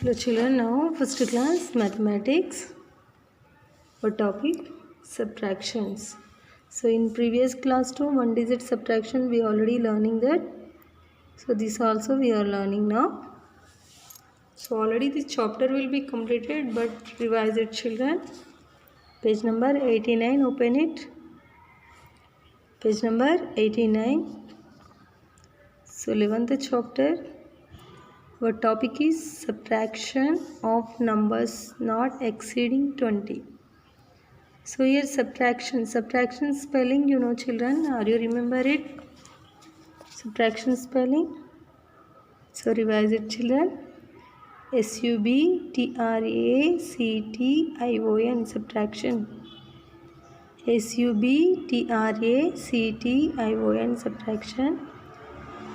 Hello children, now first class mathematics or topic subtractions. So in previous class 2 one digit subtraction we already learning that. So this also we are learning now. So already this chapter will be completed, but revise it children. Page number 89, open it. Page number 89. So 11th chapter. Our topic is subtraction of numbers not exceeding 20. So here subtraction spelling, you know children, are you remember it? Subtraction spelling. So revise it children. subtraction, subtraction. subtraction.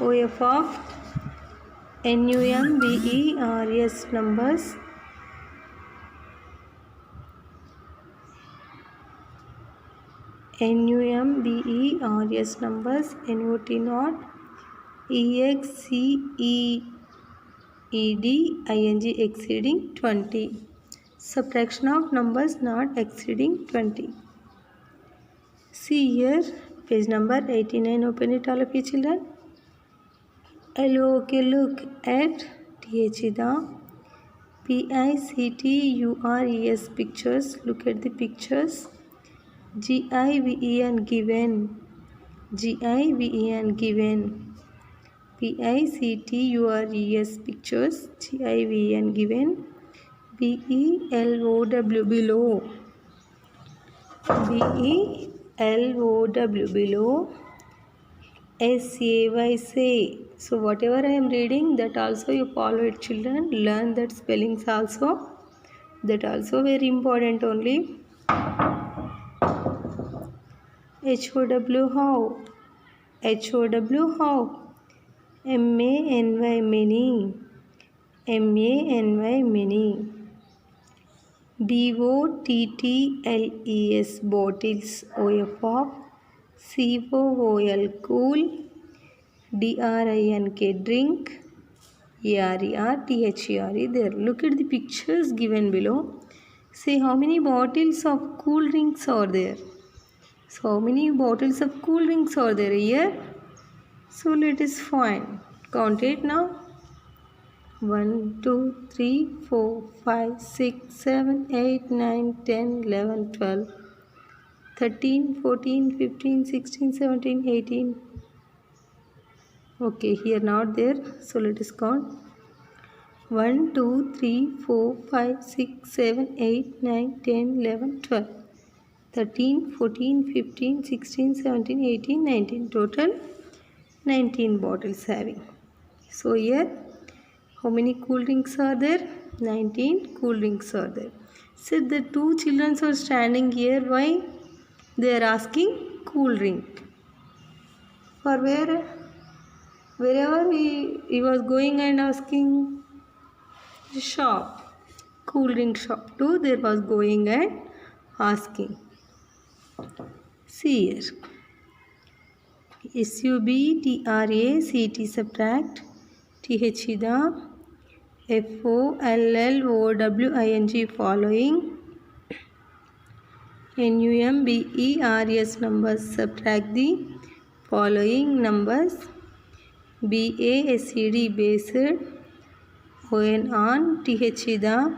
OF of NUMBERS numbers. NUMBERS numbers. NOT not EXCEEDING exceeding 20. Subtraction of numbers not exceeding 20. See here, page number 89. Open it all of you children. Okay, look at the PICTURES pictures. Look at the pictures. GIVEN given. Given. PICTURES pictures. GIVEN given. BELOW below. BELOW below. SAY say. So whatever I am reading, that also you follow it children. Learn that spellings also. That also very important only. HOW how? HOW how? MANY many. Many. BOTTLES bottles. OF of COOL cool. DRINK drink. THERE there. Look at the pictures given below. Say how many bottles of cool drinks are there. So how many bottles of cool drinks are there here? So let us find. Count it now. 1, 2, 3, 4, 5, 6, 7, 8, 9, 10, 11, 12, 13, 14, 15, 16, 17, 18. Okay, here not there. So let us count. 1, 2, 3, 4, 5, 6, 7, 8, 9, 10, 11, 12. 13, 14, 15, 16, 17, 18, 19. Total 19 bottles having. So here how many cool drinks are there? 19 cool drinks are there. So the two children are standing here. Why? They are asking cool drink. For where? Wherever he was going and asking the shop. Cool drink shop too. There was going and asking. See here. SUBTRACT subtract. THEDA FOLLOWING following. NUMBERS numbers. Subtract the following numbers. BASED based. on. THEDA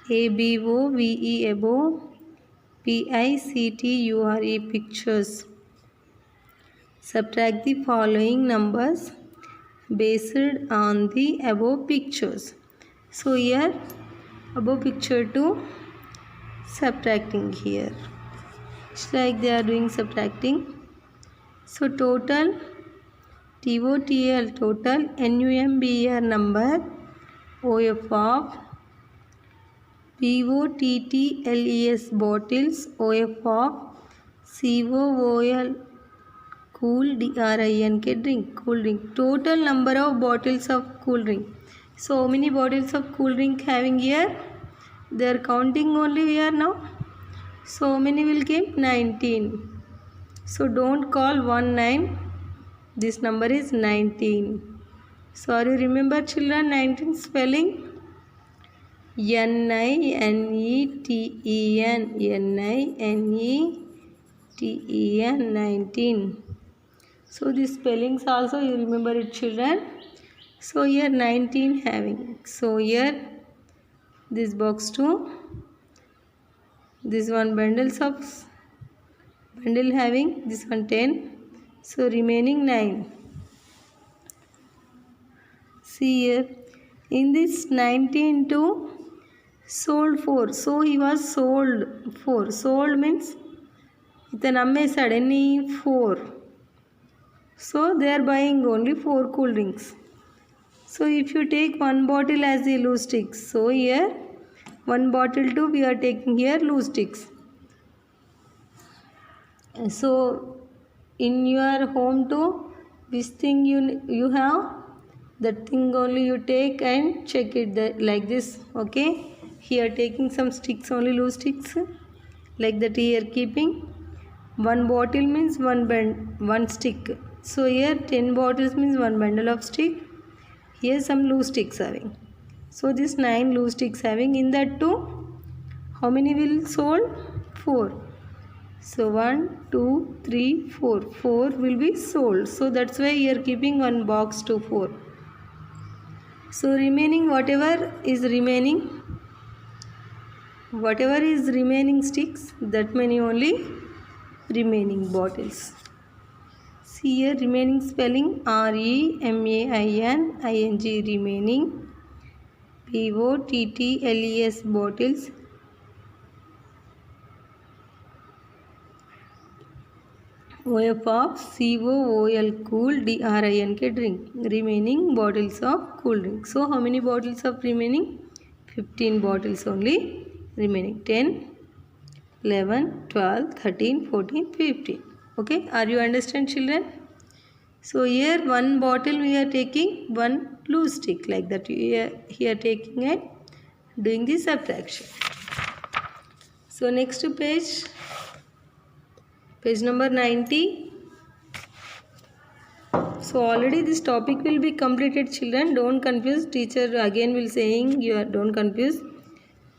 ABOVE above. PICTURE pictures. Subtract the following numbers based on the above pictures. So here above picture 2 subtracting here. It's like they are doing subtracting. So total TOTL total NUMBR number OF of BOTTLES bottles OF of COOL cool DRINK drink cool drink. Total number of bottles of cool drink. So how many bottles of cool drink having here? They are counting only here now. So how many will came? 19. So don't call 19. This number is 19. So are you remember children 19 spelling? N-I-N-E-T-E-N, N-I-N-E-T-E-N, 19. So the spellings also you remember it, children. So here 19 having. So here this box 2, this one bundles of bundle having, this one 10. So remaining 9. See here, in this 19 to sold 4. So he was sold 4. Sold means the number suddenly 4. So they are buying only 4 cool drinks. So if you take one bottle as the loose sticks, so here one bottle too we are taking here loose sticks. So in your home too, which thing you have, that thing only you take and check it like this. Okay, here taking some sticks, only loose sticks, like that here keeping. One bottle means one stick. So here 10 bottles means one bundle of stick. Here some loose sticks having. So this 9 loose sticks having. In that too, how many will sold? 4. So 1, 2, 3, 4. 4 will be sold. So that's why you are keeping one box to 4. So remaining whatever is remaining sticks, that many only remaining bottles. See here remaining spelling R-E-M-A-I-N-I-N-G, remaining. B-O-T-T-L-E-S, bottles. O-F of C-O-O-L, cool, D-R-I-N-K, drink. Remaining bottles of cool drink. So how many bottles of remaining? 15 bottles only remaining. 10, 11, 12, 13, 14, 15. Okay, are you understand, children? So here one bottle we are taking, one glue stick, like that here taking it, doing the subtraction. So next page number 90. So already this topic will be completed, children. Don't confuse. Teacher again will saying don't confuse.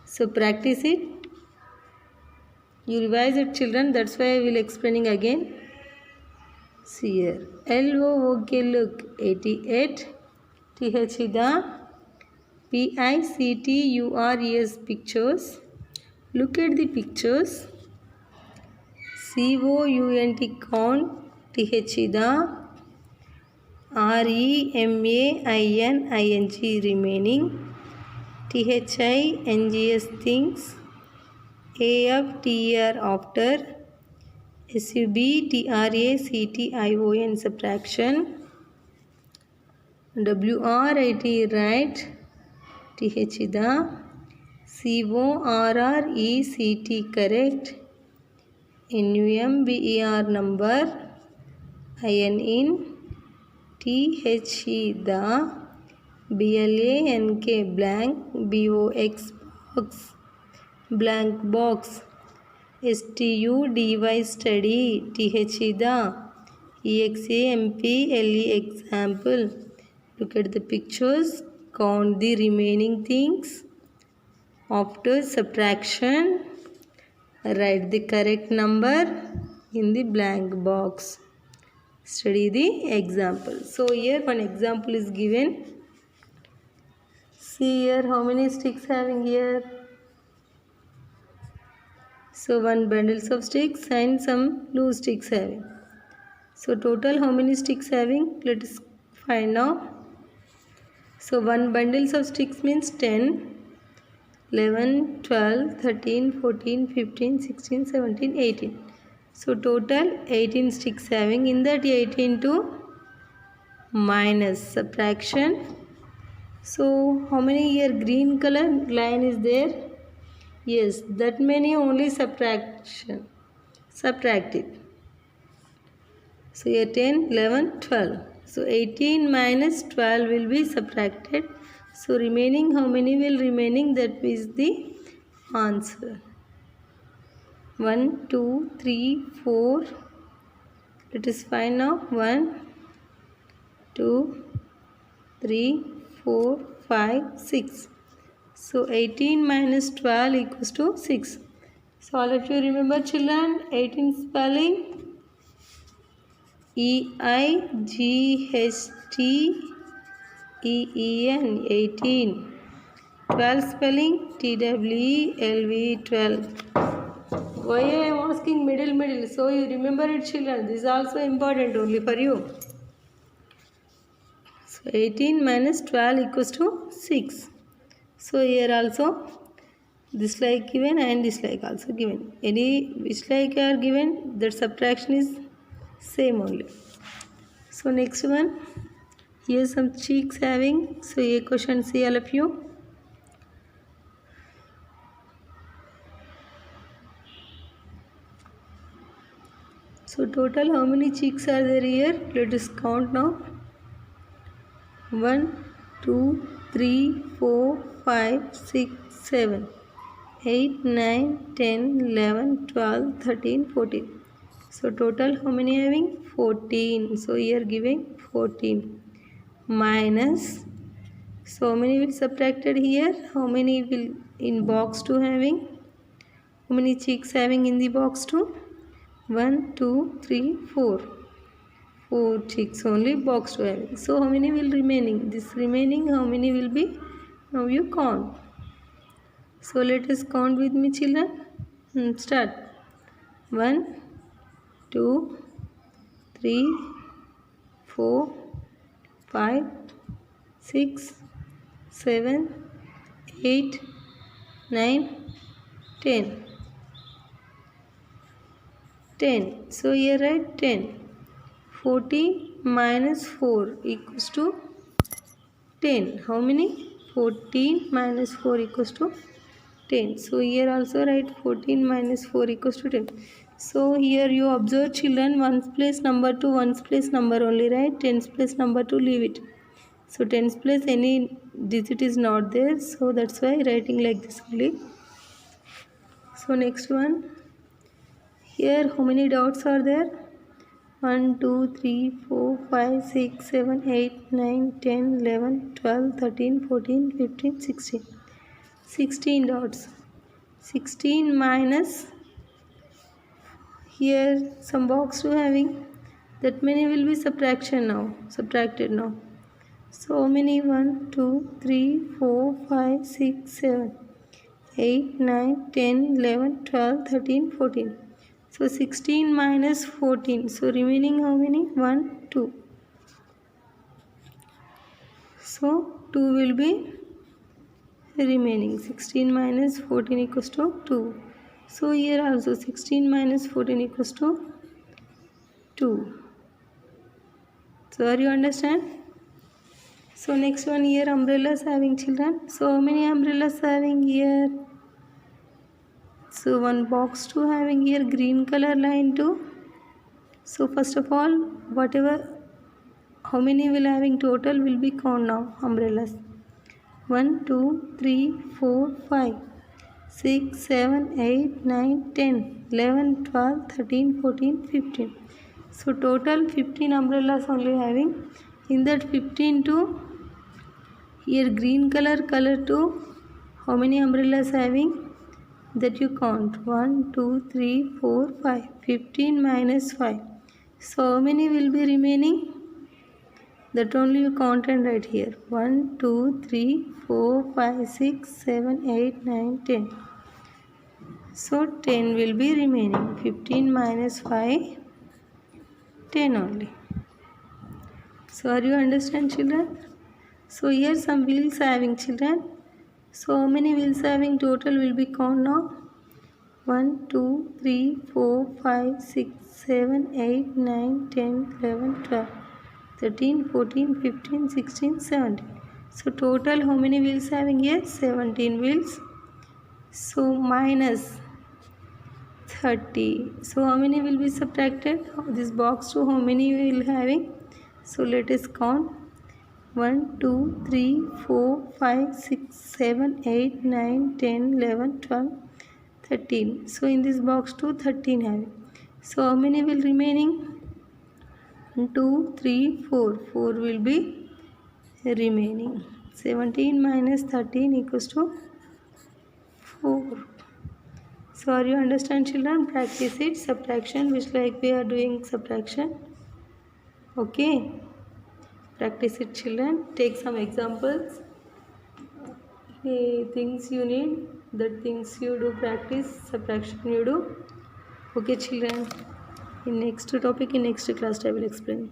So practice it. You revise it, children. That's why I will explaining again. See here. L-O-O-K, look. 88. T-H, the P-I-C-T-U-R-E-S, pictures. Look at the pictures. C-O-U-N-T, count. T-H, the R-E-M-A-I-N-I-N-G, remaining. T-H-I-N-G-S, things. A-F-T-R, after. S-U-B-T-R-A-C-T-I-O-N, subtraction. W-R-I-T, right. T-H, the C-O-R-R-E-C-T, correct. N-U-M-B-E-R, number. I-N, in. T-H-E, the B-L-A-N-K, blank. B-O-X, box, blank box. S-T-U-D-Y, study. T-H-E, the E-X-A-M-P-L-E, example. Look at the pictures. Count the remaining things. After subtraction, write the correct number in the blank box. Study the example. So here one example is given. See here how many sticks having here. So one bundles of sticks and some loose sticks having. So total how many sticks having? Let us find out. So one bundles of sticks means 10, 11, 12, 13, 14, 15, 16, 17, 18. So total 18 sticks having. In that 18 to minus, subtraction. So how many here green color line is there? Yes, that many only subtraction. Subtract it. So here 10, 11, 12. So 18 minus 12 will be subtracted. So remaining, how many will remaining? That is the answer. 1, 2, 3, 4. Let us find now. 1, 2, 3, 4, 5, 6. So 18 minus 12 equals to 6. So all of you remember children, 18 spelling EIGHTEEN 18. 12 spelling TWELV 12. Why I am asking middle? So you remember it children. This is also important only for you. So 18 minus 12 equals to 6. So here also this like given and this like also given. Any which like are given, that subtraction is same only. So next one, here some cheeks having. So a question see all of you. So total how many cheeks are there here? Let us count now. 1, 2, 3, 4, 5, 6, 7, 8, 9, 10, 11, 12, 13, 14. So total how many having? 14. So here giving 14 minus. So how many will subtracted here? How many will in box 2 having? How many cheeks having in the box 2? 1, 2, 3, 4. 4 cheeks only box 2 having. So how many will remaining? This remaining how many will be? Now you count. So let us count with me children. Start. 1, 2, 3, 4, 5, 6, 7, 8, 9, 10. 10. So here write 10. 14 minus 4 equals to 10. How many? 14 minus 4 equals to 10. So here also write 14 minus 4 equals to 10. So here you observe children, ones place number to ones place number only, right? Tens place number to leave it. So tens place any digit is not there. So that's why writing like this only. So next one. Here how many dots are there? 1, 2, 3, 4, 5, 6, 7, 8, 9, 10, 11, 12, 13, 14, 15, 16. 16 dots. 16 minus, here some box 2 having, that many will be subtracted now. So many 1, 2, 3, 4, 5, 6, 7, 8, 9, 10, 11, 12, 13, 14. So 16 minus 14. So remaining how many? 1, 2. So 2 will be remaining. 16 minus 14 equals to 2. So here also 16 minus 14 equals to 2. So are you understand? So next one, here umbrellas having children. So how many umbrellas having here? So one box 2 having here green color line 2. So first of all, whatever how many will having total will be count now umbrellas. 1, 2, 3, 4, 5, 6, 7, 8, 9, 10, 11, 12, 13, 14, 15. So total 15 umbrellas only having. In that 15 to here green color 2. How many umbrellas having? That you count. 1, 2, 3, 4, 5. 15 minus 5. So how many will be remaining? That only you count and write here. 1, 2, 3, 4, 5, 6, 7, 8, 9, 10. So 10 will be remaining. 15 minus 5, 10 only. So are you understand children? So here some wheels having children. So how many wheels having total will be count now? 1, 2, 3, 4, 5, 6, 7, 8, 9, 10, 11, 12. 13, 14, 15, 16, 17. So total how many wheels having here? 17 wheels. So minus 30. So how many will be subtracted? This box to how many will having? So let us count. 1, 2, 3, 4, 5, 6, 7, 8, 9, 10, 11, 12, 13. So in this box 2, 13 having. So how many will remaining? 1, 2, 3, 4. 4 will be remaining. 17 minus 13 equals to 4. So are you understand, children? Practice it. Subtraction, which like we are doing subtraction. Okay. Practice it, children. Take some examples. Things you need, that things you do practice, subtraction you do. Okay, children. In next topic, in next class I will explain.